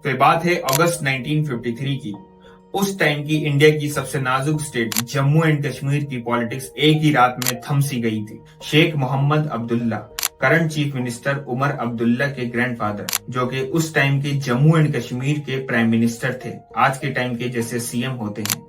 तो ये बात है अगस्त 1953 की। उस टाइम की इंडिया की सबसे नाजुक स्टेट जम्मू एंड कश्मीर की पॉलिटिक्स एक ही रात में थम सी गई थी। Sheikh Mohammad Abdullah, current chief minister Omar Abdullah के ग्रैंडफादर, जो कि उस टाइम के जम्मू एंड कश्मीर के प्राइम मिनिस्टर थे, आज के टाइम के जैसे सीएम होते हैं।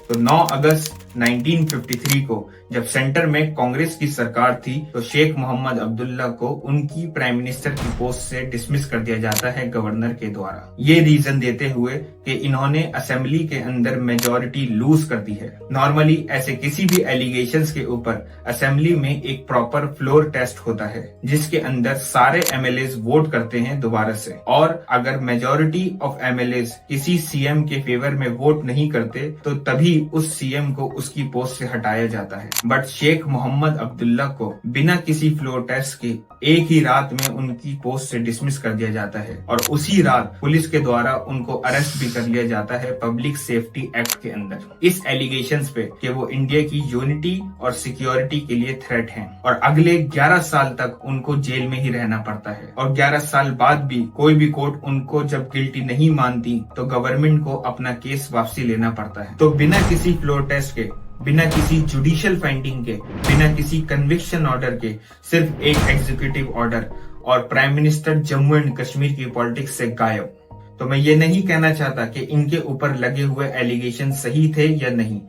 तो 9 अगस्त 1953 को जब सेंटर में कांग्रेस की सरकार थी तो शेख मोहम्मद अब्दुल्ला को उनकी प्राइम मिनिस्टर की पोस्ट से डिसमिस कर दिया जाता है गवर्नर के द्वारा। ये रीजन देते हुए कि इन्होंने असेंबली के अंदर मेजोरिटी लूज कर दी है। नॉर्मली ऐसे किसी भी एलिगेशंस के ऊपर असेंबली में एक प्रॉपर फ्लोर टेस्ट होता है जिसके अंदर सारे एमएलए वोट करते हैं दोबारा से, और अगर मेजोरिटी ऑफ एमएलए किसी सीएम के फेवर में वोट नहीं करते तो तभी उस सीएम को उसकी पोस्ट से हटाया जाता है। बट शेख मोहम्मद अब्दुल्ला को बिना किसी फ्लोर टेस्ट के एक ही रात में उनकी पोस्ट से डिसमिस कर दिया जाता है, और उसी रात पुलिस के द्वारा उनको अरेस्ट भी कर लिया जाता है पब्लिक सेफ्टी एक्ट के अंदर, इस एलिगेशंस पे कि वो इंडिया की यूनिटी और सिक्योरिटी के लिए थ्रेट हैं। और अगले 11 साल तक उनको जेल में ही रहना पड़ता है, और 11 साल बाद भी कोई भी कोर्ट उनको जब गिल्टी नहीं मानती तो गवर्नमेंट को अपना केस वापसी लेना पड़ता है। तो बिना किसी फ्लोर टेस्ट के, बिना किसी जुडिशियल फाइंडिंग के, बिना किसी कन्विक्शन ऑर्डर के, सिर्फ एक एग्जीक्यूटिव ऑर्डर और prime minister Jammu and Kashmir की पॉलिटिक्स से गायब। तो मैं ये नहीं कहना चाहता कि इनके ऊपर लगे हुए एलिगेशन सही थे या नहीं,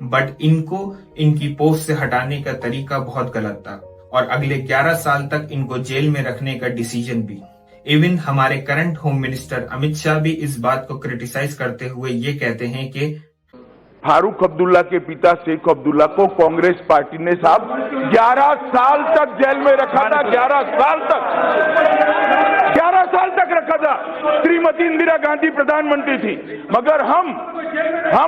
बट इनको इनकी पोस्ट से हटाने का तरीका बहुत गलत था, और अगले 11 साल तक इनको जेल में रखने का डिसीजन भी। इवन हमारे current home minister Amit Shah भी इस बात को क्रिटिसाइज करते हुए ये कहते हैं कि फारूक अब्दुल्ला के पिता शेख अब्दुल्ला को कांग्रेस पार्टी ने साहब 11 साल तक जेल में रखा था। 11 साल तक, 11 साल तक रखा था। श्रीमती इंदिरा गांधी प्रधानमंत्री थी, मगर हम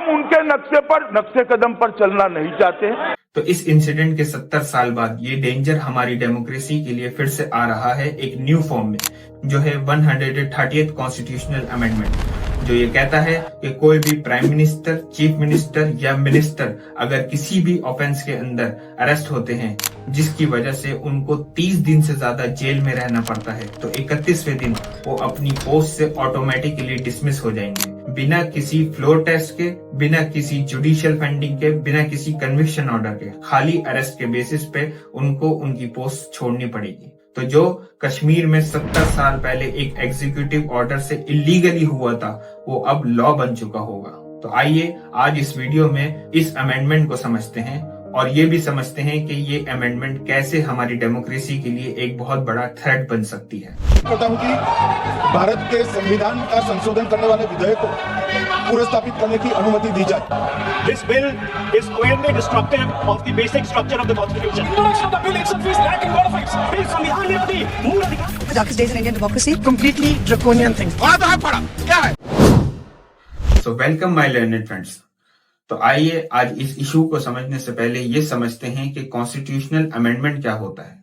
उनके नक्शे कदम पर चलना नहीं चाहते। तो इस इंसिडेंट के 70 साल बाद ये डेंजर हमारी डेमोक्रेसी के लिए फिर से आ रहा है एक न्यू फॉर्म में, जो है 130th कॉन्स्टिट्यूशनल अमेंडमेंट, जो ये कहता है कि कोई भी प्राइम मिनिस्टर, चीफ मिनिस्टर या मिनिस्टर अगर किसी भी ऑफेंस के अंदर अरेस्ट होते हैं जिसकी वजह से उनको 30 दिन से ज्यादा जेल में रहना पड़ता है, तो 31वें दिन वो अपनी पोस्ट से ऑटोमेटिकली डिसमिस हो जाएंगे, बिना किसी फ्लोर टेस्ट के, बिना किसी जुडिशियल फाइंडिंग के, बिना किसी कन्विक्शन ऑर्डर के, खाली अरेस्ट के बेसिस पे उनको उनकी पोस्ट छोड़नी पड़ेगी। तो जो कश्मीर में 70 साल पहले एक एग्जीक्यूटिव ऑर्डर से इलीगली हुआ था वो अब लॉ बन चुका होगा। तो आइए आज इस वीडियो में इस अमेंडमेंट को समझते हैं, और ये भी समझते हैं कि ये अमेंडमेंट कैसे हमारी डेमोक्रेसी के लिए एक बहुत बड़ा थ्रेट बन सकती है। करता हूं कि भारत के संविधान का संशोधन करने वाले विधेयक को पुनर्स्थापित करने की अनुमति दी जाए। This bill is clearly destructive of the basic structure of the constitution. The bill itself is lacking a lot of rights. Bill संविधान विरोधी मूल अधिकार। Darkest days in Indian democracy, completely draconian thing. क्या है? So welcome my learned friends. तो आइए आज इस इशू को समझने से पहले ये समझते हैं कि कॉन्स्टिट्यूशनल अमेंडमेंट क्या होता है।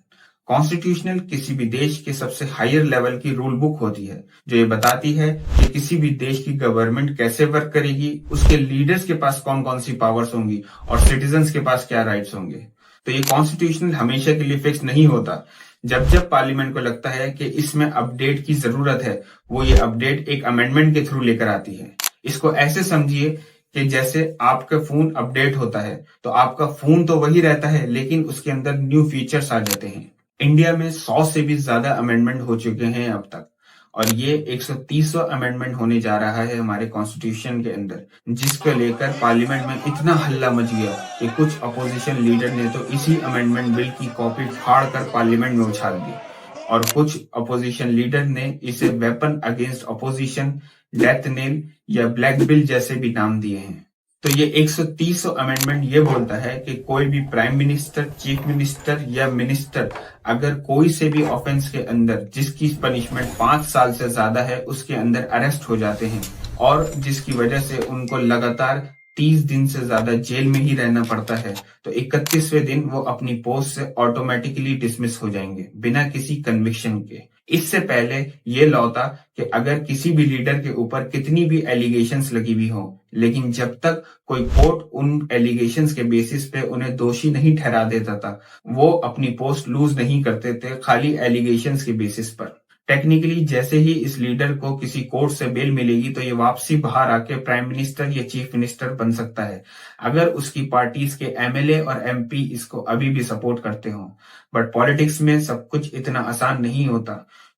कॉन्स्टिट्यूशनल किसी भी देश के सबसे हायर लेवल की रूल बुक होती है, जो ये बताती है कि किसी भी देश की गवर्नमेंट कैसे वर्क करेगी, उसके लीडर्स के पास कौन कौन सी पावर्स होंगी और सिटीजन्स के पास क्या राइट्स होंगे। तो ये कॉन्स्टिट्यूशनल हमेशा के लिए फिक्स नहीं होता। जब जब पार्लियामेंट को लगता है कि इसमें अपडेट की जरूरत है, वो ये अपडेट एक अमेंडमेंट के थ्रू लेकर आती है। इसको ऐसे समझिए कि जैसे आपका फोन अपडेट होता है तो आपका फोन तो वही रहता है, लेकिन उसके अंदर न्यू फीचर्स आ जाते हैं। इंडिया में 100 से भी ज्यादा अमेंडमेंट हो चुके हैं अब तक, और ये 130वां अमेंडमेंट होने जा रहा है हमारे कॉन्स्टिट्यूशन के अंदर, जिसको लेकर पार्लियामेंट में इतना हल्ला मच गया कि कुछ अपोजिशन लीडर ने तो इसी अमेंडमेंट बिल की कॉपी फाड़ कर पार्लियामेंट में उछाल दी, और कुछ अपोजिशन लीडर ने इसे weapon against opposition, death nail या ब्लैक बिल जैसे भी नाम दिए हैं। तो ये 130वां अमेंडमेंट ये बोलता है कि कोई भी प्राइम मिनिस्टर, चीफ मिनिस्टर या मिनिस्टर अगर कोई से भी ऑफेंस के अंदर जिसकी पनिशमेंट 5 साल से ज्यादा है उसके अंदर अरेस्ट हो जाते हैं, और जिसकी वजह से उनको लगातार 30 दिन से ज्यादा जेल में ही रहना पड़ता है, तो 31वें दिन वो अपनी पोस्ट से ऑटोमेटिकली डिसमिस हो जाएंगे बिना किसी कन्विक्शन के। इससे पहले ये लॉ था कि अगर किसी भी लीडर के ऊपर कितनी भी एलिगेशंस लगी हुई हो, लेकिन जब तक कोई कोर्ट उन एलिगेशंस के बेसिस पे उन्हें दोषी नहीं ठहरा देता था, वो अपनी पोस्ट लूज नहीं करते थे खाली एलिगेशंस के बेसिस पर। टेक्निकली जैसे ही इस लीडर को किसी कोर्ट से बेल मिलेगी तो ये वापसी बाहर आके प्राइम मिनिस्टर या चीफ मिनिस्टर बन सकता है, अगर उसकी पार्टीज के एमएलए और एमपी इसको अभी भी सपोर्ट करते हो। बट पॉलिटिक्स में सब कुछ इतना आसान नहीं होता,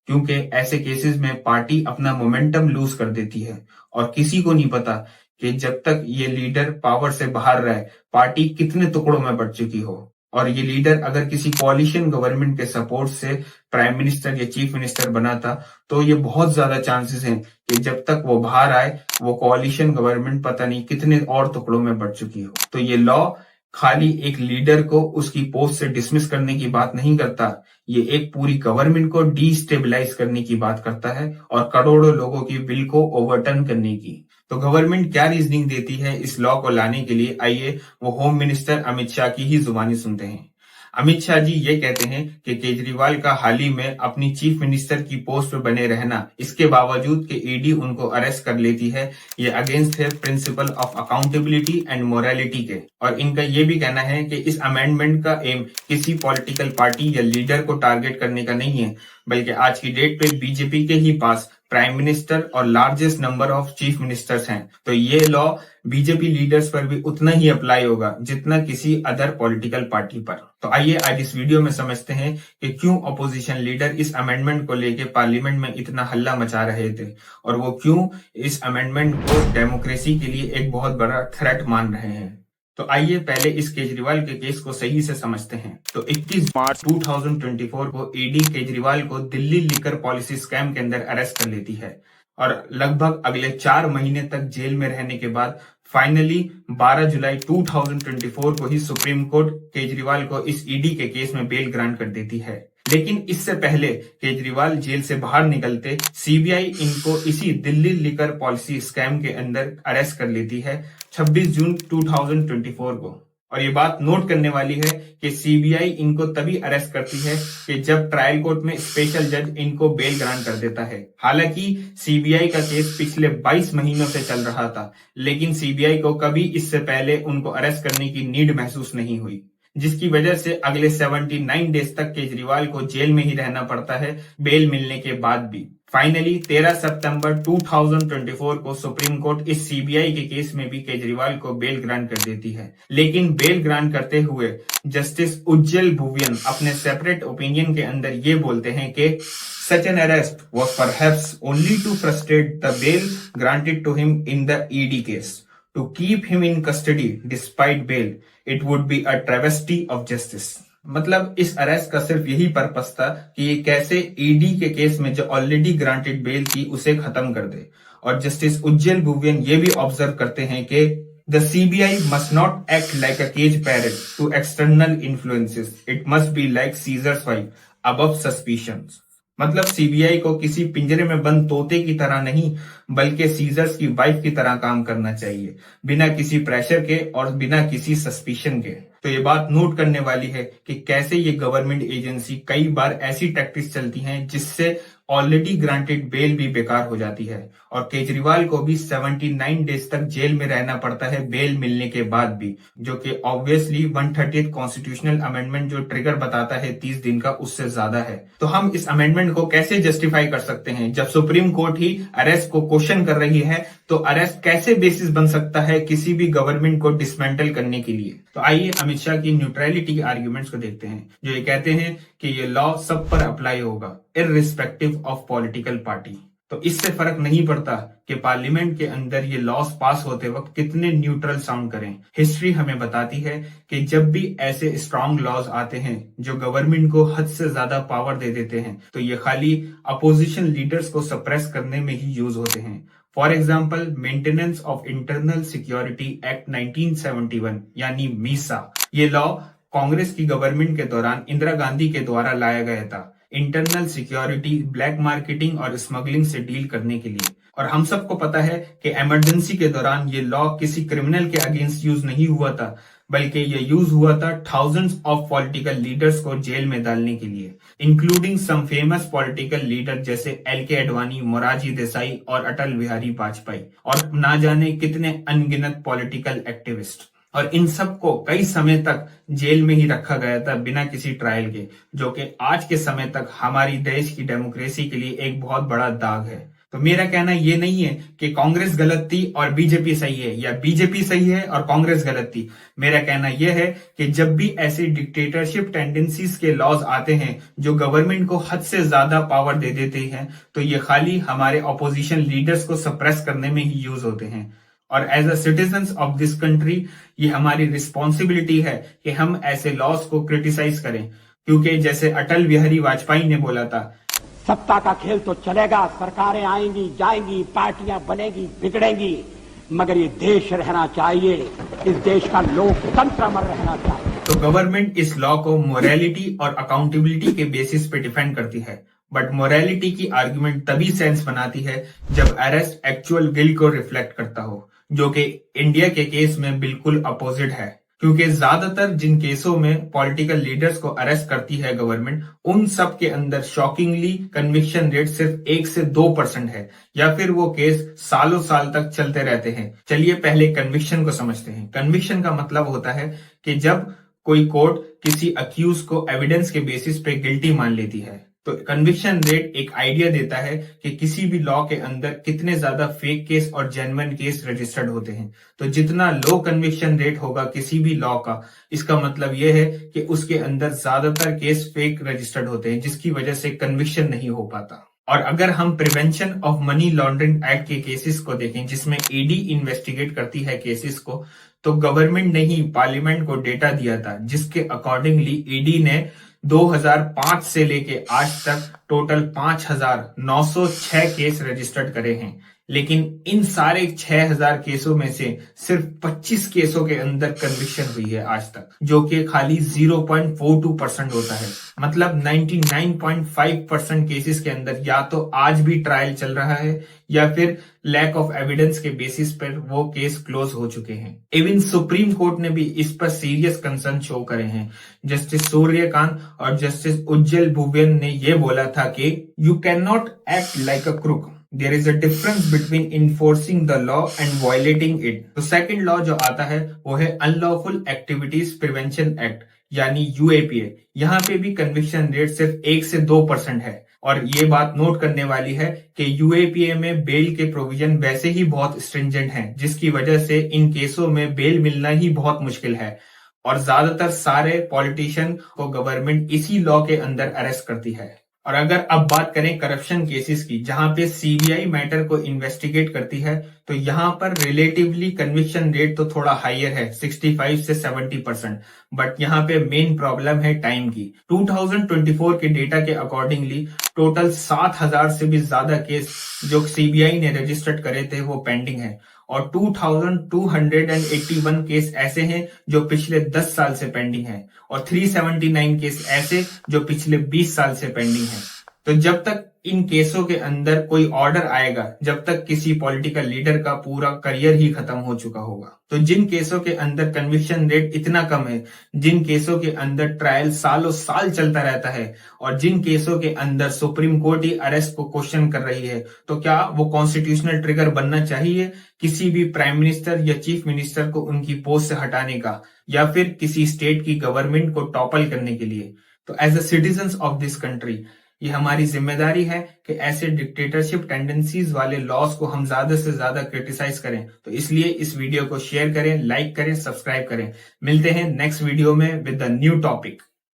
क्योंकि ऐसे केसेस में पार्टी अपना मोमेंटम लूज कर देती है और किसी को नहीं पता कि जब तक ये लीडर पावर से बाहर रहे पार्टी कितने टुकड़ों में बढ़ चुकी हो। और ये लीडर अगर किसी कोalition गवर्नमेंट के सपोर्ट से प्राइम मिनिस्टर या चीफ मिनिस्टर बना था तो ये बहुत ज्यादा चांसेस हैं कि जब तक वो बाहर आए वो कोalition गवर्नमेंट पता नहीं कितने और टुकड़ों में बढ़ चुकी हो। तो ये लॉ खाली एक लीडर को उसकी पोस्ट से डिसमिस करने की बात नहीं करता, ये एक पूरी गवर्नमेंट को डिस्टेबलाइज करने की बात करता है और करोड़ों लोगों की बिल को ओवरटर्न करने की। तो गवर्नमेंट क्या रीजनिंग देती है इस लॉ को लाने के लिए, आइए वो होम मिनिस्टर अमित शाह की ही जुबानी सुनते हैं। अमित शाह जी ये कहते हैं कि केजरीवाल का हाल ही में अपनी चीफ मिनिस्टर की पोस्ट पर बने रहना, इसके बावजूद कि ईडी उनको अरेस्ट कर लेती है, ये अगेंस्ट है principle of accountability and morality के। और इनका ये भी कहना है कि इस अमेंडमेंट का एम किसी पॉलिटिकल पार्टी या लीडर को टारगेट करने का नहीं है, बल्कि आज की डेट पे बीजेपी के ही पास प्राइम मिनिस्टर और largest number of chief ministers हैं। तो ये लॉ बीजेपी लीडर्स पर भी उतना ही अप्लाई होगा जितना किसी अदर पॉलिटिकल पार्टी पर। तो आइए आज इस वीडियो में समझते हैं कि क्यों अपोजिशन लीडर इस अमेंडमेंट को लेके पार्लियामेंट में इतना हल्ला मचा रहे थे और वो क्यों इस अमेंडमेंट को डेमोक्रेसी के लिए एक बहुत बड़ा थ्रेट मान रहे हैं। तो आइए पहले इस केजरीवाल के केस को सही से समझते हैं। तो 21 मार्च 2024 को ईडी केजरीवाल को दिल्ली लिकर पॉलिसी स्कैम के अंदर अरेस्ट कर लेती है और लगभग अगले 4 महीने तक जेल में रहने के बाद फाइनली 12 जुलाई 2024 को ही सुप्रीम कोर्ट केजरीवाल को इस ईडी के केस में बेल ग्रांट कर देती है। लेकिन इससे पहले केजरीवाल जेल से बाहर निकलते सीबीआई इनको इसी दिल्ली लिकर पॉलिसी स्कैम के अंदर अरेस्ट कर लेती है 26 जून 2024 को। और ये बात नोट करने वाली है कि सीबीआई इनको तभी अरेस्ट करती है कि जब ट्रायल कोर्ट में स्पेशल जज इनको बेल ग्रांट कर देता है। हालांकि सीबीआई का केस पिछले 22 महीनों से चल रहा था, लेकिन सीबीआई को कभी इससे पहले उनको अरेस्ट करने की नीड महसूस नहीं हुई, जिसकी वजह से अगले 79 डेज तक केजरीवाल को जेल में ही रहना पड़ता है बेल मिलने के बाद भी। फाइनली 13 सितंबर 2024 को सुप्रीम कोर्ट इस सीबीआई के केस में भी केजरीवाल को बेल ग्रांट कर देती है। लेकिन बेल ग्रांट करते हुए जस्टिस उज्जवल भुवियन अपने सेपरेट ओपिनियन के अंदर ये बोलते हैं कि such an arrest was perhaps only to frustrate the bail granted to him in the ED case. To keep him in custody despite bail, it would be a travesty of justice. मतलब इस arrest का सिर्फ यही purpose था कि ये कैसे ED के केस में जो ऑलरेडी ग्रांटेड बेल थी उसे खत्म कर दे। और जस्टिस उज्जवल भुवियन ये भी ऑब्जर्व करते हैं कि the CBI must not act like a cage parrot to external influences. It must be like Caesar's wife, above suspicions. मतलब सीबीआई को किसी पिंजरे में बंद तोते की तरह नहीं बल्कि सीजर्स की वाइफ की तरह काम करना चाहिए, बिना किसी प्रेशर के और बिना किसी सस्पिशन के। तो ये बात नोट करने वाली है कि कैसे ये गवर्नमेंट एजेंसी कई बार ऐसी टैक्टिक्स चलती हैं जिससे ऑलरेडी ग्रांटेड बेल भी बेकार हो जाती है और केजरीवाल को भी 79 डेज तक जेल में रहना पड़ता है बेल मिलने के बाद भी, जो कि ऑब्वियसली 130th कॉन्स्टिट्यूशनल अमेंडमेंट जो ट्रिगर बताता है 30 दिन का उससे ज्यादा है। तो हम इस अमेंडमेंट को कैसे जस्टिफाई कर सकते हैं? जब सुप्रीम कोर्ट ही अरेस्ट को क्वेश्चन कर रही है तो अरेस्ट कैसे बेसिस बन सकता है किसी भी गवर्नमेंट को डिसमेंटल करने के लिए? तो आइए अमित शाह की न्यूट्रलिटी के आर्ग्यूमेंट्स को देखते हैं, जो ये कहते हैं कि ये लॉ सब पर अप्लाई होगा इररिस्पेक्टिव ऑफ पॉलिटिकल पार्टी। तो इससे फर्क नहीं पड़ता कि पार्लियामेंट के अंदर ये लॉस पास होते वक्त कितने न्यूट्रल साउंड करें। हिस्ट्री हमें बताती है कि जब भी ऐसे स्ट्रॉन्ग लॉज आते हैं जो गवर्नमेंट को हद से ज्यादा पावर दे देते हैं तो ये खाली अपोजिशन लीडर्स को सप्रेस करने में ही यूज होते हैं। For example maintenance of internal security act 1971 यानी मीसा, ये लॉ कांग्रेस की गवर्नमेंट के दौरान इंदिरा गांधी के द्वारा लाया गया था इंटरनल सिक्योरिटी, ब्लैक मार्केटिंग और स्मगलिंग से डील करने के लिए। और हम सबको पता है कि इमरजेंसी के दौरान ये लॉ किसी क्रिमिनल के अगेंस्ट यूज नहीं हुआ था, बल्कि ये यूज हुआ था थाउजेंड्स ऑफ पॉलिटिकल लीडर्स को जेल में डालने के लिए, including some famous political leader जैसे एलके अडवाणी, मोरारजी देसाई और अटल बिहारी वाजपेयी और ना जाने कितने अनगिनत पॉलिटिकल एक्टिविस्ट। और इन सब को कई समय तक जेल में ही रखा गया था बिना किसी ट्रायल के, जो कि आज के समय तक हमारी देश की डेमोक्रेसी के लिए एक बहुत बड़ा दाग है। तो मेरा कहना ये नहीं है कि कांग्रेस गलत थी और बीजेपी सही है, या बीजेपी सही है और कांग्रेस गलत थी। मेरा कहना यह है कि जब भी ऐसे डिक्टेटरशिप टेंडेंसीज के लॉज आते हैं जो गवर्नमेंट को हद से ज्यादा पावर दे देते हैं, तो ये खाली हमारे ऑपोजिशन लीडर्स को सप्रेस करने में ही यूज होते हैं। और as a citizens of this country ये हमारी रिस्पॉन्सिबिलिटी है कि हम ऐसे लॉज को क्रिटिसाइज करें, क्योंकि जैसे अटल बिहारी वाजपेयी ने बोला था, सत्ता का खेल तो चलेगा, सरकारें आएंगी जाएंगी, पार्टियां बनेगी बिगड़ेंगी, मगर ये देश रहना चाहिए, इस देश का लोकतंत्र अमर रहना चाहिए। तो गवर्नमेंट इस लॉ को मोरालिटी और अकाउंटेबिलिटी के बेसिस पे डिफेंड करती है, बट मोरालिटी की आर्गुमेंट तभी सेंस बनाती है जब अरेस्ट एक्चुअल गिल्ट को रिफ्लेक्ट करता हो, जो कि इंडिया के केस में बिल्कुल अपोजिट है। क्योंकि ज्यादातर जिन केसों में पॉलिटिकल लीडर्स को अरेस्ट करती है गवर्नमेंट, उन सब के अंदर शॉकिंगली कन्विक्शन रेट सिर्फ 1 से 2% है, या फिर वो केस सालों साल तक चलते रहते हैं। चलिए पहले कन्विक्शन को समझते हैं। कन्विक्शन का मतलब होता है कि जब कोई कोर्ट किसी अक्यूज को एविडेंस के बेसिस पे गिल्टी मान लेती है। तो कन्विक्शन रेट एक आइडिया देता है कि किसी भी लॉ के अंदर कितने ज्यादा फेक केस और जेन्युइन केस रजिस्टर्ड होते हैं। तो जितना लो कन्विक्शन रेट होगा किसी भी लॉ का, इसका मतलब यह है कि उसके अंदर ज्यादातर केस फेक रजिस्टर्ड होते हैं, जिसकी वजह से कन्विक्शन नहीं हो पाता। और अगर हम prevention of money laundering act के केसेस को देखें, जिसमें ईडी इन्वेस्टिगेट करती है केसेस को, तो गवर्नमेंट ने ही पार्लियामेंट को डेटा दिया था, जिसके अकॉर्डिंगली ईडी ने 2005 से लेके आज तक टोटल 5,906 केस रजिस्टर्ड करे हैं। लेकिन इन सारे 6,000 केसों में से सिर्फ 25 केसों के अंदर कन्विक्शन हुई है आज तक, जो कि खाली 0.42% होता है। मतलब 99.5% केसेस के अंदर या तो आज भी ट्रायल चल रहा है, या फिर लैक ऑफ एविडेंस के बेसिस पर वो केस क्लोज हो चुके हैं। इवन सुप्रीम कोर्ट ने भी इस पर सीरियस कंसर्न शो करे हैं। जस्टिस सूर्यकांत और जस्टिस उज्जवल भुवियन ने ये बोला था कि you can not act like a crook, there is a difference between enforcing the law and violating it. तो सेकंड लॉ जो आता है वो है अनलॉफुल एक्टिविटीज प्रिवेंशन एक्ट, यानी यूएपीए। यहाँ पे भी कन्विक्शन रेट सिर्फ 1 से 2% है। और ये बात नोट करने वाली है कि यूएपीए में बेल के प्रोविजन वैसे ही बहुत स्ट्रिंजेंट हैं, जिसकी वजह से इन केसों में बेल मिलना ही बहुत मुश्किल है। और ज्यादातर सारे पॉलिटिशियन को गवर्नमेंट इसी लॉ के अंदर अरेस्ट करती है। और अगर अब बात करें करप्शन केसेस की, जहां पे सीबीआई मैटर को इन्वेस्टिगेट करती है, तो यहां पर रिलेटिवली कन्विक्शन रेट तो थोड़ा हायर है, 65 से 70%। बट यहाँ पे मेन प्रॉब्लम है टाइम की। 2024 के डेटा के अकॉर्डिंगली टोटल 7,000 से भी ज्यादा केस जो सीबीआई ने रजिस्टर्ड करे थे वो पेंडिंग है, और 2,281 केस ऐसे हैं जो पिछले 10 साल से पेंडिंग हैं, और 379 केस ऐसे जो पिछले 20 साल से पेंडिंग हैं। तो जब तक इन केसों के अंदर कोई ऑर्डर आएगा, जब तक किसी पॉलिटिकल लीडर का पूरा करियर ही खत्म हो चुका होगा। तो जिन केसों के अंदर कन्विक्शन रेट इतना कम है, जिन केसों के अंदर ट्रायल सालों साल चलता रहता है, और जिन केसों के अंदर सुप्रीम कोर्ट ही अरेस्ट को क्वेश्चन कर रही है, तो क्या वो कॉन्स्टिट्यूशनल ट्रिगर बनना चाहिए किसी भी प्राइम मिनिस्टर या चीफ मिनिस्टर को उनकी पोस्ट से हटाने का, या फिर किसी स्टेट की गवर्नमेंट को टॉपल करने के लिए? तो as a citizens of this country ये हमारी जिम्मेदारी है कि ऐसे डिक्टेटरशिप टेंडेंसीज वाले लॉस को हम ज्यादा से ज्यादा क्रिटिसाइज करें। तो इसलिए इस वीडियो को शेयर करें, लाइक करें, सब्सक्राइब करें। मिलते हैं नेक्स्ट वीडियो में विद द न्यू टॉपिक।